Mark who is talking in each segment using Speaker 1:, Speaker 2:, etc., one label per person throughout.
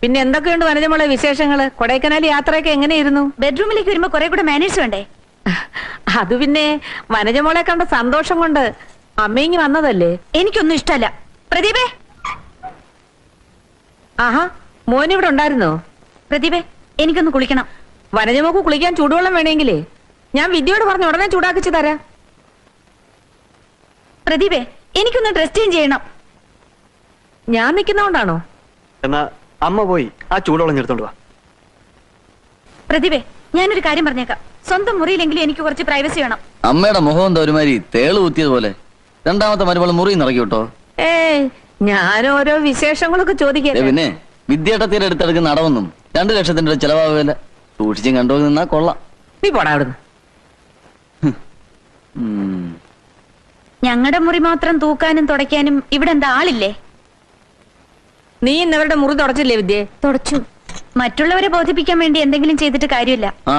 Speaker 1: പിന്നെ എന്തൊക്കെയുണ്ട് വനജമോളെ വിശേഷങ്ങള്? കൊടൈക്കനാൽ യാത്രയൊക്കെ എങ്ങനെയായിരുന്നു?
Speaker 2: ബെഡ്റൂമിലേക്ക് വരുമ്പോ കുറെ കൂടെ മാനേഴ്സ് വേണ്ടേ?
Speaker 1: അത് പിന്നെ വനജമോളെ കണ്ട സന്തോഷം കൊണ്ട് അമ്മയിങ്ങി വന്നതല്ലേ.
Speaker 2: എനിക്കൊന്നും ഇഷ്ടമല്ല. പ്രദീപേ,
Speaker 1: ആഹാ, മോനിവിടെ ഉണ്ടായിരുന്നോ?
Speaker 2: പ്രദീപേ, എനിക്കൊന്ന് കുളിക്കണം.
Speaker 1: വനജമോക്ക് കുളിക്കാൻ ചൂടുവെള്ളം വേണമെങ്കിലേ ഞാൻ വിദ്യയോട് പറഞ്ഞ് ഉടനെ ചൂടാക്കിച്ചു തരാം.
Speaker 2: പ്രദീപേ, എനിക്കൊന്ന് ഡ്രസ് ചേഞ്ച് ചെയ്യണം.
Speaker 1: ഞാൻ നിൽക്കുന്നോണ്ടാണോ?
Speaker 3: എന്നാ അമ്മ പോയി ആ ചൂടുവെള്ളം എടുത്തോണ്ട് വാ.
Speaker 2: പ്രദീപേ, ഞാനൊരു കാര്യം പറഞ്ഞേക്കാം. സ്വന്തം മുറിയിലെങ്കിലും എനിക്ക് കുറച്ച് പ്രൈവസി വേണം.
Speaker 4: അമ്മയുടെ മുഖം എന്താ ഒരുമാതിരി തേള് കുത്തിയതുപോലെ. രണ്ടാമത്തെ മരുമകൾ മുറി നിറക്കി കേട്ടോ.
Speaker 1: ഞാൻ ഓരോ വിശേഷങ്ങളൊക്കെ ചോദിക്കാം.
Speaker 4: പിന്നെ വിദ്യേട്ടത്തീരെ അടുത്തെടുക്കുന്ന അടവൊന്നും 2 ലക്ഷത്തിന്റെ ചെലവാകില്ല. സൂക്ഷിച്ചും കണ്ടു നിന്നാ കൊള്ളാം.
Speaker 1: നീ പോടാ അവിടുന്ന്.
Speaker 2: ഞങ്ങളുടെ മുറി മാത്രം തൂക്കാനും തുടയ്ക്കാനും ഇവിടെ എന്താ ആളില്ലേ?
Speaker 1: നീ ഇന്നവരുടെ മുറി തുടച്ചില്ലേ വിദ്യ?
Speaker 2: തുടച്ചു. മറ്റുള്ളവരെ ബോധിപ്പിക്കാൻ വേണ്ടി എന്തെങ്കിലും ചെയ്തിട്ട് കാര്യമില്ല.
Speaker 4: ആ,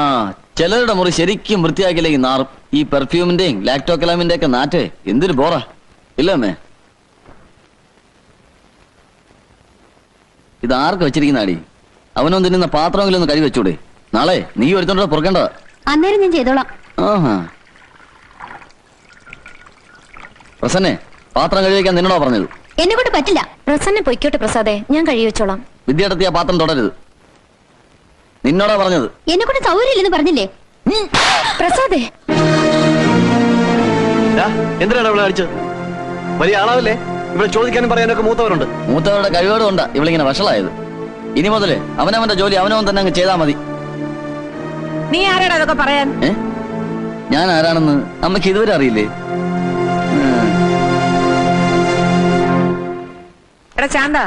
Speaker 4: ചിലരുടെ മുറി ശരിക്കും വൃത്തിയാക്കിയില്ലെങ്കിൽ നാറും. ഈ പെർഫ്യൂമിന്റെയും ലാക്ടോകലാമിന്റെ ഒക്കെ നാറ്റേ എന്തൊരു ബോറാ ഇല്ലമ്മേ. ഇതാർക്ക് വെച്ചിരിക്കുന്ന അടി? അവനൊന്നും തിന്നുന്ന പാത്രമെങ്കിലും ഒന്ന് കഴുകി വെച്ചൂടെ? നാളെ നീ ഒരുത്തോണ്ട് പുറക്കേണ്ടതാ.
Speaker 2: അന്നേരം ഞാൻ ചെയ്തോളാം.
Speaker 4: ആഹാ, പ്രസന്നെ പാത്രം കഴുകി വെക്കാൻ നിന്നോടാ പറഞ്ഞത്?
Speaker 2: എന്നെ കൊണ്ട് പറ്റില്ല. പ്രസന്നെ പൊയ്ക്കോട്ടെ പ്രസാദേ, ഞാൻ കഴുകി വെച്ചോളാം.
Speaker 4: വിദ്യേട്ടത്തി ആ പാത്രം തുടരുത്. നിന്നോടാ പറഞ്ഞത്.
Speaker 2: എന്നെ കൊണ്ട് സൗകര്യമില്ലെന്ന് പറഞ്ഞില്ലേ പ്രസാദേ?
Speaker 3: എന്തിനാണ് അവളെ അടിച്ചത്? വലിയ ആളാവല്ലേ? ഇവിടെ ചോദിക്കാനും പറയാനൊക്കെ മൂത്തവരുണ്ട്.
Speaker 4: മൂത്തവരുടെ കഴിവുകളും ഉണ്ടാ ഇവളിങ്ങനെ വഷളായത്. ഇനി മുതല് അവനവന്റെ ജോലി അവനവൻ തന്നെ അങ്ങ് ചെയ്താൽ മതി.
Speaker 1: നീ ആരാടാ അതൊക്കെ പറയാൻ?
Speaker 4: ഞാൻ ആരാണെന്ന് അമ്മയ്ക്ക് ഇതുവരെ അറിയില്ലേ?
Speaker 1: എടാ ശാന്ത,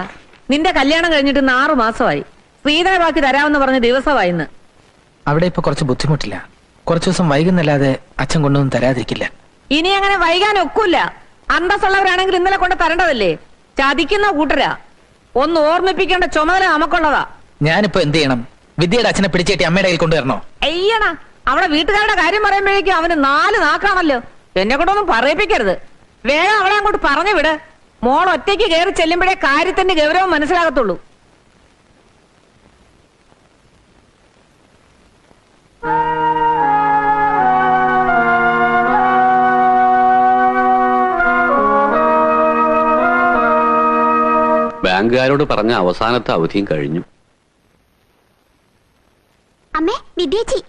Speaker 1: നിന്റെ കല്യാണം കഴിഞ്ഞിട്ട് 6 മാസമായി. ശ്രീധര ബാക്കി തരാമെന്ന് പറഞ്ഞ ദിവസമായി ഇന്ന്.
Speaker 5: അവിടെ ഇപ്പൊ കുറച്ച് ബുദ്ധിമുട്ടില്ല. കുറച്ചു ദിവസം വൈകുന്നല്ലാതെ അച്ഛൻ കൊണ്ടൊന്നും തരാതിരിക്കില്ല.
Speaker 1: ഇനി അങ്ങനെ വൈകാൻ ഒക്കില്ല. അന്തസ്സുള്ളവരാണെങ്കിൽ ഇന്നലെ കൊണ്ട് തരേണ്ടതല്ലേ? ചതിക്കുന്ന കൂട്ടരാ. ഒന്ന് ഓർമ്മിപ്പിക്കേണ്ട ചുമതല നമുക്കുള്ളതാ.
Speaker 5: ഞാനിപ്പോ എന്ത് ചെയ്യണം? വിദ്യയുടെ അച്ഛനെ പിടിച്ചേറ്റി അമ്മയുടെ കയ്യിൽ കൊണ്ടുവരണോ?
Speaker 1: അയ്യണ, അവിടെ വീട്ടുകാരുടെ കാര്യം പറയുമ്പോഴേക്കും അവന് 4 നാക്കാണല്ലോ. എന്നെ കൊണ്ടൊന്നും പറയിപ്പിക്കരുത്. വേഗം അവളെ അങ്ങോട്ട് പറഞ്ഞു വിട്. മോൾ ഒറ്റയ്ക്ക് കയറി ചെല്ലുമ്പോഴേ കാര്യത്തിന്റെ ഗൗരവം മനസ്സിലാകത്തുള്ളൂ.
Speaker 6: ബാങ്കുകാരോട് പറഞ്ഞ അവസാനത്തെ അവധിയും കഴിഞ്ഞു.
Speaker 2: അമ്മേ, വിദ്യേച്ചി.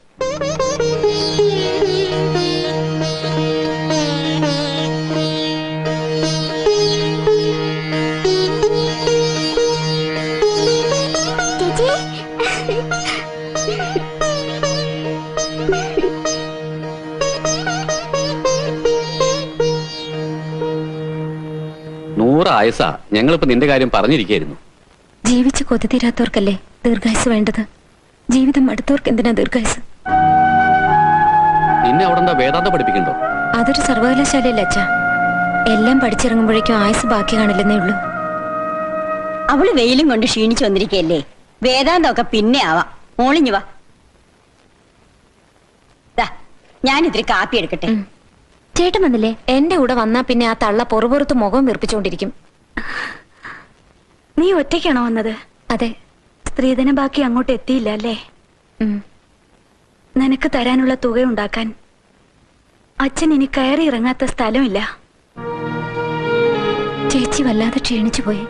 Speaker 6: ആയസ, ഞങ്ങളിപ്പോ നിന്റെ കാര്യം പറഞ്ഞിരിക്കായിരുന്നു.
Speaker 2: ജീവിച്ച് കൊതി തീരാത്തവർക്കല്ലേ ദീർഘായുസ് വേണ്ടത്. ജീവിതം അടുത്തവർക്ക് എന്തിനാ ദീർഘായുസ്?
Speaker 6: നിന്നെ അവിടെ എന്താ വേദാന്തം പഠിപ്പിക്കണ്ടോ?
Speaker 2: അതൊരു സർവകലാശാലയല്ല അച്ഛാ. എല്ലാം പഠിച്ചിറങ്ങുമ്പോഴേക്കും ആയുസ് ബാക്കി കാണില്ലെന്നേ ഉള്ളൂ.
Speaker 7: അവള് വെയിലും കൊണ്ട് ക്ഷീണിച്ചു വന്നിരിക്കല്ലേ. വേദാന്തമൊക്കെ പിന്നെ ആവാം. മോളിഞ്ഞു വാ. ഞാനിത്തിരി കാപ്പി എടുക്കട്ടെ.
Speaker 2: ചേട്ടൻ വന്നില്ലേ? എന്റെ കൂടെ വന്നാ പിന്നെ ആ തള്ള പൊറുപുറത്ത് മുഖം വീർപ്പിച്ചോണ്ടിരിക്കും. നീ ഒറ്റയ്ക്കാണോ വന്നത്? അതെ. സ്ത്രീധന ബാക്കി അങ്ങോട്ട് എത്തിയില്ല അല്ലേ? നിനക്ക് തരാനുള്ള തുക ഉണ്ടാക്കാൻ അച്ഛൻ ഇനി കയറി ഇറങ്ങാത്ത സ്ഥലമില്ല. ചേച്ചി വല്ലാതെ ക്ഷീണിച്ചു പോയി.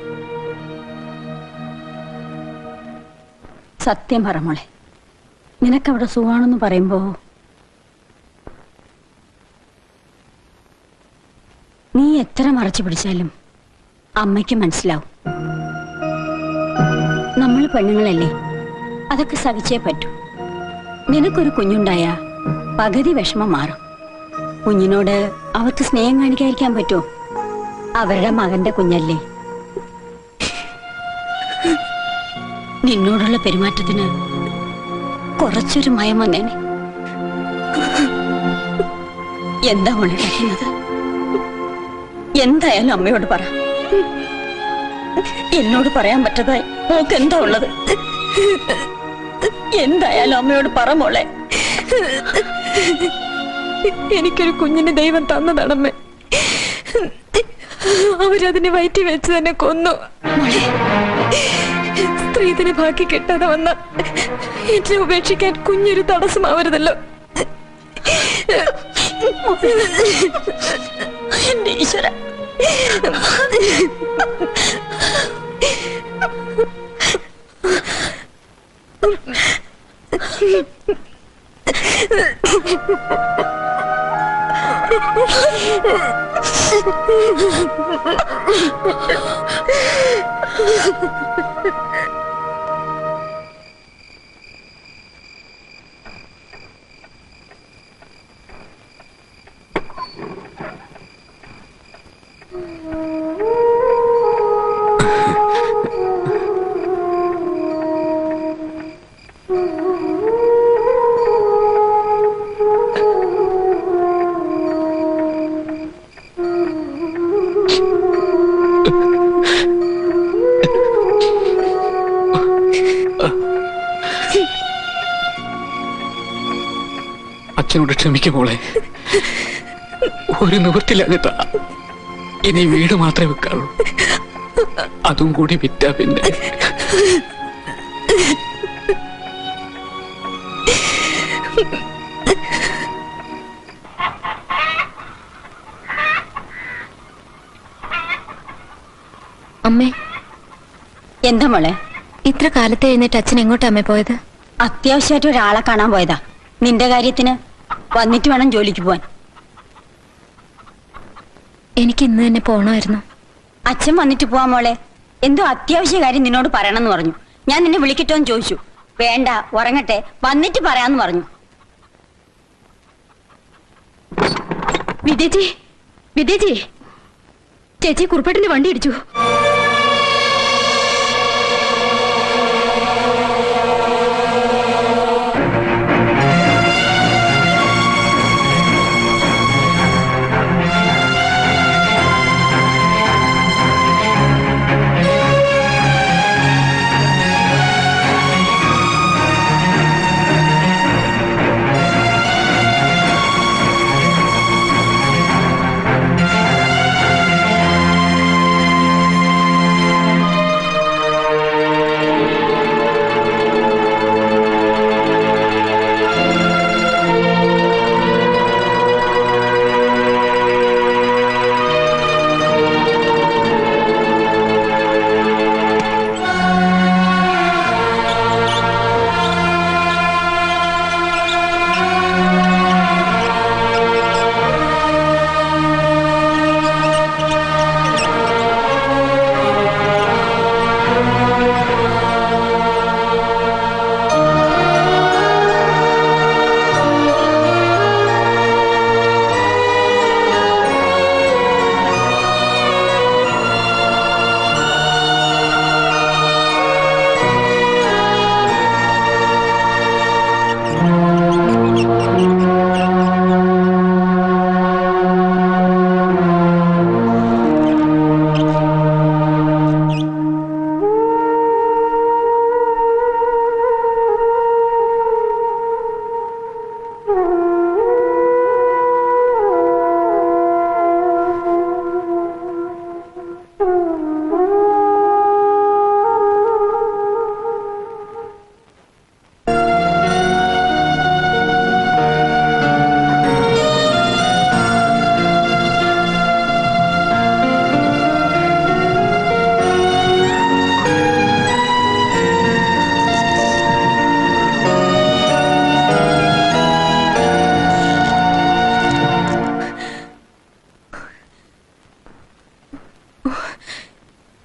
Speaker 7: സത്യം പറ മോളെ, നിനക്കവിടെ സുഖാണെന്ന് പറയുമ്പോ നീ എത്ര മറച്ചു പിടിച്ചാലും അമ്മയ്ക്ക് മനസ്സിലാവും. നമ്മൾ പെണ്ണുങ്ങളല്ലേ, അതൊക്കെ സഹിച്ചേ പറ്റൂ. നിനക്കൊരു കുഞ്ഞുണ്ടായ പകുതി വിഷമം മാറും. കുഞ്ഞിനോട് അവർക്ക് സ്നേഹം കാണിക്കാതിരിക്കാൻ പറ്റുമോ? അവരുടെ മകന്റെ കുഞ്ഞല്ലേ. നിന്നോടുള്ള പെരുമാറ്റത്തിന് കുറച്ചൊരു മയം വന്നേനെ. എന്താ ഉണ്ടാക്കുന്നത്? എന്തായാലും അമ്മയോട് പറ. എന്നോട് പറയാൻ പറ്റതായി മോക്ക് എന്താ ഉള്ളത്? എന്തായാലും അമ്മയോട് പറ മോളെ.
Speaker 2: എനിക്കൊരു കുഞ്ഞിനെ ദൈവം തന്നതാണമ്മേ. അവരതിനെ വയറ്റി വെച്ച് തന്നെ കൊന്നു. സ്ത്രീധന ബാക്കി കെട്ടാതെ വന്ന എന്നെ ഉപേക്ഷിക്കാൻ കുഞ്ഞൊരു തടസ്സമാവരുതല്ലോ.
Speaker 7: എന്റെ ഈശ്വര,
Speaker 8: അച്ഛനോട് ക്ഷമിക്കുമോളെ. ഒരു നിവൃത്തിയില്ലാഞ്ഞിട്ടാ. ഇനി വീട് മാത്രമേ വെക്കാറുള്ളൂ. അതും കൂടി വിറ്റാ പിന്നെ
Speaker 2: അമ്മേ,
Speaker 7: എന്താ മോളെ?
Speaker 2: ഇത്ര കാലത്ത് എഴുന്നേറ്റ് അച്ഛൻ എങ്ങോട്ടാ അമ്മേ പോയത്?
Speaker 7: അത്യാവശ്യമായിട്ട് ഒരാളെ കാണാൻ പോയതാ. നിന്റെ കാര്യത്തിന് വന്നിട്ട് വേണം ജോലിക്ക് പോവാൻ.
Speaker 2: എനിക്ക് ഇന്ന് തന്നെ പോണമായിരുന്നു.
Speaker 7: അച്ഛൻ വന്നിട്ട് പോവാ മോളെ. എന്തോ അത്യാവശ്യ കാര്യം നിന്നോട് പറയണമെന്ന് പറഞ്ഞു. ഞാൻ നിന്നെ വിളിക്കട്ടോന്ന് ചോദിച്ചു. വേണ്ട, ഉറങ്ങട്ടെ, വന്നിട്ട് പറയാന്ന് പറഞ്ഞു.
Speaker 2: വിദ്യജി, വിദ്യജി, ചേച്ചി കുറുപ്പേട്ടിന്റെ വണ്ടി ഇടിച്ചു.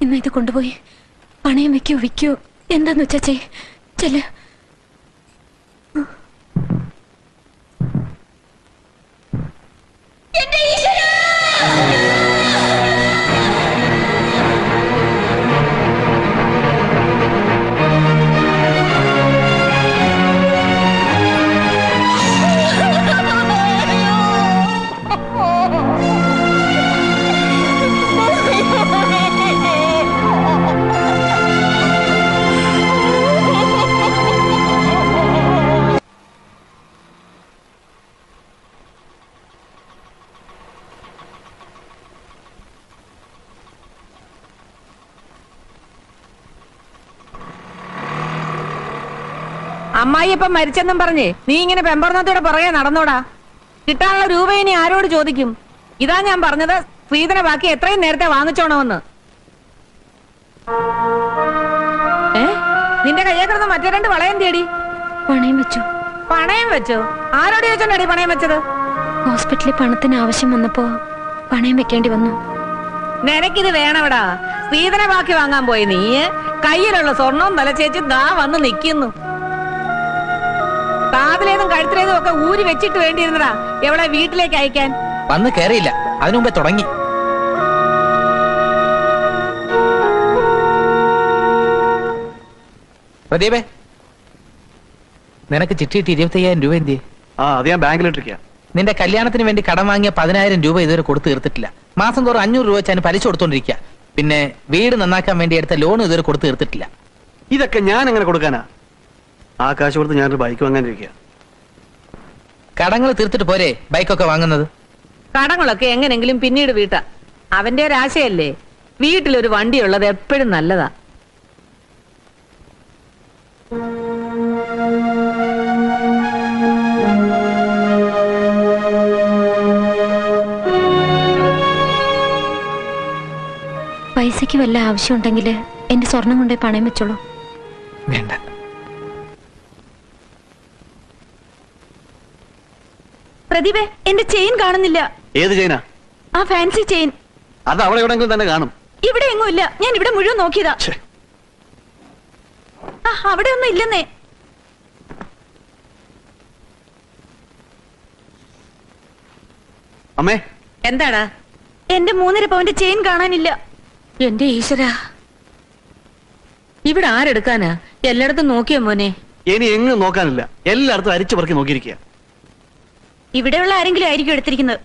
Speaker 2: ഇന്ന് ഇത് കൊണ്ടുപോയി പണയം വെക്കോ വിൽക്കോ എന്താന്ന് വെച്ചാ ചെല്ല്.
Speaker 1: അമ്മായി ഇപ്പം മരിച്ചെന്നും പറഞ്ഞ് നീ ഇങ്ങനെ പെമ്പർന്നത്തോടെ പുറകെ നടന്നോടാ. കിട്ടാനുള്ള രൂപ ഇനി ആരോട് ചോദിക്കും? ഇതാ ഞാൻ പറഞ്ഞത്, ശ്രീധനെ ബാക്കി എത്രയും നേരത്തെ വാങ്ങിച്ചോണമെന്ന്. നിന്റെ കയ്യെ കിടന്ന് മറ്റേ 2 വളയം തേടി
Speaker 2: പണയം വെച്ചു.
Speaker 1: പണയം വെച്ചോ? ആരോട് ചോദിച്ചോണ്ടടി പണയം വെച്ചത്?
Speaker 2: ഹോസ്പിറ്റലിൽ പണത്തിന് ആവശ്യം വന്നപ്പോ പണയം വെക്കേണ്ടി വന്നു.
Speaker 1: നിനക്കിത് വേണവിടാ. ശ്രീധനെ ബാക്കി വാങ്ങാൻ പോയി നീ കയ്യിലുള്ള സ്വർണവും തലച്ചേച്ച് ദാ വന്ന് നിക്കുന്നു. കാതിലേതും കഴുത്തിലേതും ഒക്കെ ഊരി വെച്ചിട്ട് വേണ്ടിയിരുന്നടാ എവളെ വീട്ടിലേക്ക് അയക്കാൻ.
Speaker 5: വന്ന് കയറിയില്ല, അതിനു മുമ്പേ തുടങ്ങി. പ്രദീപേ, നിനക്ക് ചിട്ടിയിട്ട് 25,000 രൂപ എന്തിയെ?
Speaker 3: അത് ഞാൻ ബാങ്കിലിട്ടിരിക്കുക.
Speaker 5: നിന്റെ കല്യാണത്തിന് വേണ്ടി കടം വാങ്ങിയ 10,000 രൂപ ഇതുവരെ കൊടുത്തു തീർത്തിട്ടില്ല. മാസം തോറും 500 രൂപ വെച്ചാൽ പലിശ കൊടുത്തോണ്ടിരിക്കുക. പിന്നെ വീട് നന്നാക്കാൻ വേണ്ടി എടുത്ത ലോൺ ഇതുവരെ കൊടുത്തു തീർത്തിട്ടില്ല.
Speaker 3: ഇതൊക്കെ ഞാൻ എങ്ങനെ കൊടുക്കാനാ? ആ കാശ് കൊടുത്ത് ഞാനൊരു ബൈക്ക് വാങ്ങാനിരിക്കുക.
Speaker 5: കടങ്ങൾ തീർത്തിട്ട് പോരെ ബൈക്കൊക്കെ വാങ്ങുന്നത്?
Speaker 1: കടങ്ങളൊക്കെ എങ്ങനെങ്കിലും പിന്നീട് വീട്ടാ. അവന്റെ ഒരാശയല്ലേ വീട്ടിലൊരു വണ്ടിയുള്ളത് എപ്പോഴും നല്ലതാ.
Speaker 2: പൈസക്ക് വല്ല ആവശ്യമുണ്ടെങ്കിൽ എന്റെ സ്വർണം കൊണ്ടേ പണയം വെച്ചോളൂ.
Speaker 5: വേണ്ട.
Speaker 7: പ്രദീപേ, എന്റെ ചെയിൻ കാണുന്നില്ല.
Speaker 3: ഏത് ചെയിനാ?
Speaker 7: ആ ഫാൻസി ചെയിൻ.
Speaker 3: അത് അവിടെ എവിടെയെങ്കിലും തന്നെ കാണും.
Speaker 7: ഇവിടെ എങ്ങും ഇല്ല. ഞാൻ ഇവിടെ മുഴുവൻ നോക്കിയതാ. അവിടെ ഒന്നും ഇല്ലെന്നേ.
Speaker 3: അമ്മേ,
Speaker 1: എന്താടാ?
Speaker 7: എന്റെ 3.5 പവന്റെ ചെയിൻ കാണാനില്ല.
Speaker 1: എന്റെ ഈശ്വരാ, ഇവിടെ ആരെടുക്കാനാ? എല്ലായിടത്തും നോക്കിയോ മോനെ?
Speaker 3: ഇനി എങ്ങും നോക്കാനില്ല. എല്ലായിടത്തും അരിച്ചു പറക്കി നോക്കിയിരിക്കുക.
Speaker 7: ഇവിടെയുള്ള ആരെങ്കിലും ആയിരിക്കും എടുത്തിരിക്കുന്നത്.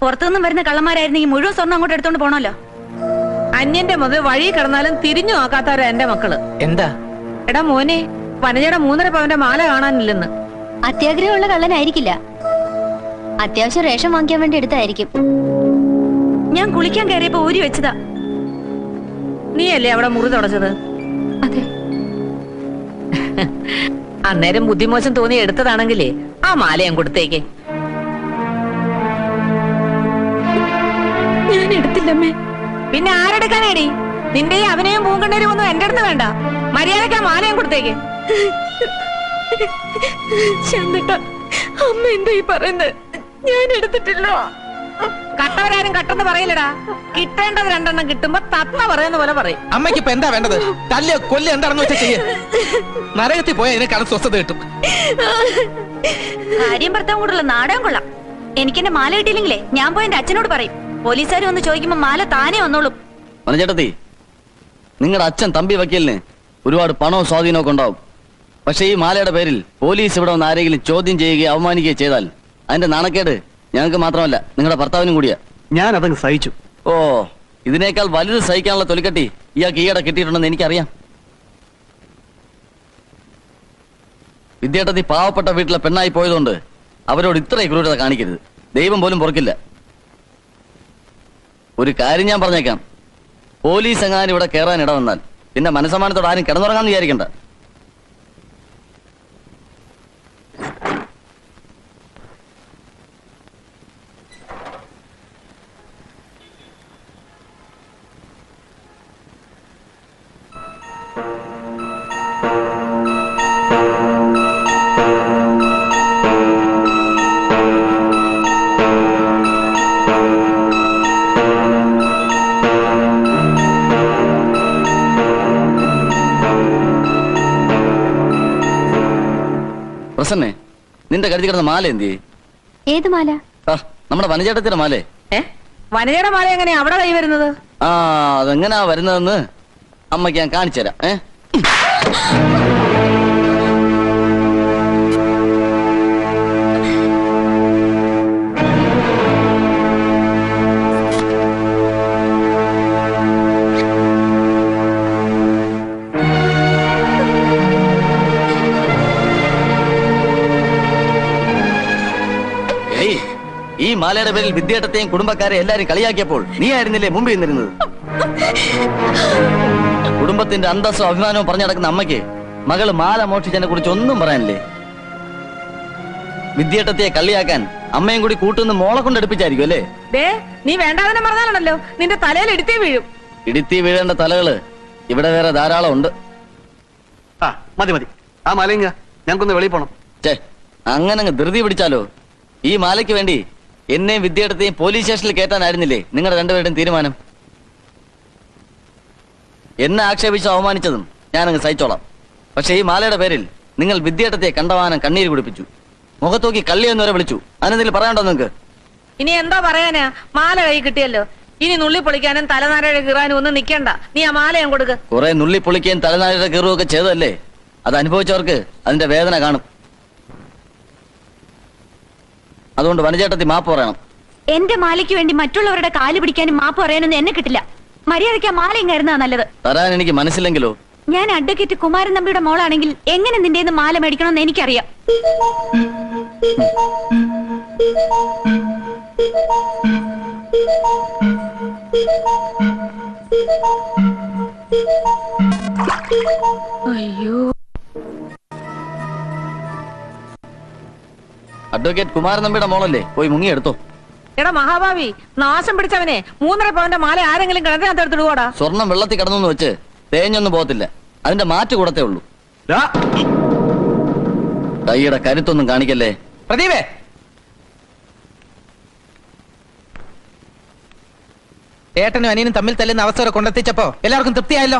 Speaker 7: പുറത്തുനിന്നും വരുന്ന കള്ളന്മാരായിരുന്നെങ്കിൽ മുഴുവൻ സ്വർണ്ണം അങ്ങോട്ട് എടുത്തോണ്ട് പോണല്ലോ.
Speaker 1: അന്യന്റെ മുതൽ വഴി കിടന്നാലും തിരിഞ്ഞു നോക്കാത്തവരാ എന്റെ മക്കള്.
Speaker 5: എന്താ?
Speaker 1: എടാ മോനെ, വനജയുടെ 3.5 പവന്റെ മാല കാണാനില്ലെന്ന്.
Speaker 9: അത്യാഗ്രഹമുള്ള കള്ളനായിരിക്കില്ല. അത്യാവശ്യം റേഷൻ വാങ്ങിക്കാൻ വേണ്ടി എടുത്തായിരിക്കും.
Speaker 7: ഞാൻ കുളിക്കാൻ കയറിയപ്പോ ഊരി വെച്ചതാ.
Speaker 1: നീയല്ലേ അവിടെ മുറി തുടച്ചത്?
Speaker 2: അതെ.
Speaker 1: അന്നേരം ബുദ്ധിമോശം തോന്നി എടുത്തതാണെങ്കിലേ ആ മാലയും കൊടുത്തേക്ക്.
Speaker 2: ഞാൻ എടുത്തില്ലമ്മേ.
Speaker 1: പിന്നെ ആരെടുക്കാനേടി? നിന്റെ അവനെയും പൂങ്കണ്ണേരും ഒന്നും എന്റെ അടുത്ത് വേണ്ട. മര്യാദയ്ക്ക് ആ മാലയും കൊടുത്തേക്ക്.
Speaker 2: അമ്മ എന്താ ഈ പറയുന്നത്? ഞാൻ എടുത്തിട്ടില്ല.
Speaker 1: കട്ടവരാരും കട്ടെന്ന് പറയില്ലടാ. കിട്ടേണ്ടത് 2 എണ്ണം കിട്ടുമ്പോ തത്ത പറയുന്ന പോലെ പറയും.
Speaker 5: അമ്മയ്ക്ക് ഇപ്പൊ എന്താ വേണ്ടത്? തല്ല് കൊല്ല് എന്താണെന്ന് വെച്ചാൽ ചെയ്യ. നരകത്തിൽ പോയാൽ ഇതിനെക്കാളും സ്വസ്ഥത കിട്ടും.
Speaker 7: ഭാര്യയും ഭർത്താവും കൂടുള്ള നാടകം കൊള്ളാം. എനിക്കെന്റെ മാല കിട്ടിയില്ലെങ്കിലേ ഞാൻ പോയി എന്റെ അച്ഛനോട് പറയും. പോലീസുകാർ വന്ന് ചോദിക്കുമ്പോ മാല താനേ വന്നോളും.
Speaker 4: മനചേട്ടത്തി, നിങ്ങളുടെ അച്ഛൻ തമ്പി വക്കീലിന് ഒരുപാട് പണവും സ്വാധീനവും ഒക്കെ ഉണ്ടാവും. പക്ഷെ ഈ മാലയുടെ പേരിൽ പോലീസ് ഇവിടെ വന്ന് ആരെങ്കിലും ചോദ്യം ചെയ്യുകയോ അവമാനിക്കുകയോ ചെയ്താൽ അതിന്റെ നാണക്കേട് ഞങ്ങൾക്ക് മാത്രമല്ല നിങ്ങളുടെ ഭർത്താവിനും കൂടിയാ.
Speaker 3: ഞാൻ അതങ്ങ് സഹിച്ചു.
Speaker 4: ഓ, ഇതിനേക്കാൾ വലുത് സഹിക്കാനുള്ള തൊലിക്കട്ടി ഇയാൾക്ക് ഈയിടെ കിട്ടിയിട്ടുണ്ടെന്ന് എനിക്കറിയാം. വിദ്യാർത്ഥി പാവപ്പെട്ട വീട്ടിലെ പെണ്ണായി പോയതുകൊണ്ട് അവരോട് ഇത്രയും ക്രൂരത കാണിക്കരുത്. ദൈവം പോലും പൊറുക്കില്ല. ഒരു കാര്യം ഞാൻ പറഞ്ഞേക്കാം, പോലീസ് എങ്ങാനും ഇവിടെ കയറാൻ ഇട വന്നാൽ പിന്നെ മനസ്സമാനത്തോട് ആരും കിടന്നുറങ്ങാന്ന് വിചാരിക്കണ്ട. പ്രസന്നെ, നിന്റെ കരുതി കിടന്ന മാല എന്തി?
Speaker 9: ഏത് മാല?
Speaker 4: നമ്മുടെ വനചേട്ടത്തിന്റെ മാലേ.
Speaker 1: വനജയുടെ മാല എങ്ങനെയാ അവിടെ കൈ വരുന്നത്?
Speaker 4: ആ, അതെങ്ങനാ വരുന്നതെന്ന് അമ്മയ്ക്ക് ഞാൻ കാണിച്ചു തരാം. ഈ മാലയുടെ പേരിൽ വിദ്യാർത്ഥത്തെയും കുടുംബക്കാരെ എല്ലാരും കളിയാക്കിയപ്പോൾ നീ ആയിരുന്നില്ലേ മുമ്പിൽ നിന്നിരുന്നത്? കുടുംബത്തിന്റെ അന്തസ്സും അഭിമാനവും പറഞ്ഞു നടക്കുന്ന അമ്മയ്ക്ക് മകള് മാല മോഷ്ടിച്ചതിനെ കുറിച്ച് ഒന്നും പറയാനില്ലേ? വിദ്യേട്ടത്തെ കളിയാക്കാൻ അമ്മയും കൂടി കൂട്ടുന്ന മോളെ കൊണ്ട് എടുപ്പിച്ചായിരിക്കും അല്ലേ?
Speaker 1: ദേ നീ വേണ്ടാതെ പറഞ്ഞാലുണ്ടല്ലോ നിന്റെ തലയിൽ ഇടുത്തി വീഴും.
Speaker 4: ഇടുത്തി വീഴേണ്ട തലകള് ഇവിടെ വേറെ ധാരാളം ഉണ്ട്.
Speaker 3: ആ മതി മതി, ആ മാലയിങ്ങ, ഞങ്ങൾക്കൊന്ന് വെളിയിൽ പോണം.
Speaker 4: ചേ, അങ്ങനെ അങ്ങ് ധൃതി പിടിച്ചാലോ? ഈ മാലയ്ക്ക് വേണ്ടി എന്നെയും വിദ്യേട്ടത്തെയും പോലീസ് സ്റ്റേഷനിൽ കയറ്റാനായിരുന്നില്ലേ നിങ്ങളുടെ രണ്ടുപേരുടെയും തീരുമാനം? എന്നെ ആക്ഷേപിച്ച് അവമാനിച്ചതും ഞാനങ്ങ് സഹിച്ചോളാം. പക്ഷെ ഈ മാലയുടെ പേരിൽ നിങ്ങൾ വിദ്യേട്ടത്തെ കണ്ടവാനം കണ്ണീര് കുടിപ്പിച്ചു, മുഖത്തോക്കി കള്ളി എന്നവരെ വിളിച്ചു. അതിനെന്തെങ്കിലും പറയാനുണ്ടോ നിങ്ങൾക്ക്?
Speaker 1: ഇനി എന്താ പറയാനാ? മാല കൈ കിട്ടിയല്ലോ, ഇനി നുള്ളി പൊളിക്കാനും തലനാരഴ കീറാനും ഒന്നും നിക്കണ്ട. നീ ആ മാല ഞാൻ കൊടുക്ക്.
Speaker 4: കുറെ നുള്ളി പൊളിക്കുകയും തലനാരിയുടെ കീറുകയും ഒക്കെ ചെയ്തതല്ലേ? അത് അനുഭവിച്ചവർക്ക് അതിന്റെ വേദന കാണും. അതുകൊണ്ട് വനചേട്ടത്തി മാപ്പ് പറയണം.
Speaker 7: എന്റെ മാലയ്ക്ക് വേണ്ടി മറ്റുള്ളവരുടെ കാല് പിടിക്കാനും മാപ്പ് പറയാനൊന്നും എന്നെ കിട്ടില്ല. മര്യാദയ്ക്ക് ആ മാലയും കരുന്നാ നല്ലത്.
Speaker 4: തരാൻ എനിക്ക് മനസ്സില്ലെങ്കിലോ?
Speaker 7: ഞാൻ അഡ്വക്കേറ്റ് കുമാരൻ നമ്പിയുടെ മോളാണെങ്കിൽ എങ്ങനെ നിന്റെ മാല മേടിക്കണമെന്ന് എനിക്കറിയാം.
Speaker 1: അയ്യോ,
Speaker 4: അഡ്വക്കേറ്റ് കുമാരൻ നമ്പിയുടെ മോളല്ലേ, പോയി മുങ്ങിയെടുത്തോ.
Speaker 1: എടാ മഹാഭാവി, നാശം പിടിച്ചവനെ 3.5 പവന്റെ മാല ആരെങ്കിലും കിണറ്റിനകത്ത് എടുത്തിടുവോടാ?
Speaker 4: സ്വർണം വെള്ളത്തിൽ കിടന്നു വെച്ച് തേഞ്ഞൊന്നും പോകത്തില്ല, അതിന്റെ മാറ്റ് കൂടത്തേ ഉള്ളൂ. കൈയുടെ കരുത്തൊന്നും കാണിക്കല്ലേ.
Speaker 5: പ്രദീപേ, ഏട്ടനും അനിയനും തമ്മിൽ തല്ലുന്ന അവസരം കൊണ്ടെത്തിച്ചപ്പോ എല്ലാവർക്കും തൃപ്തിയായല്ലോ.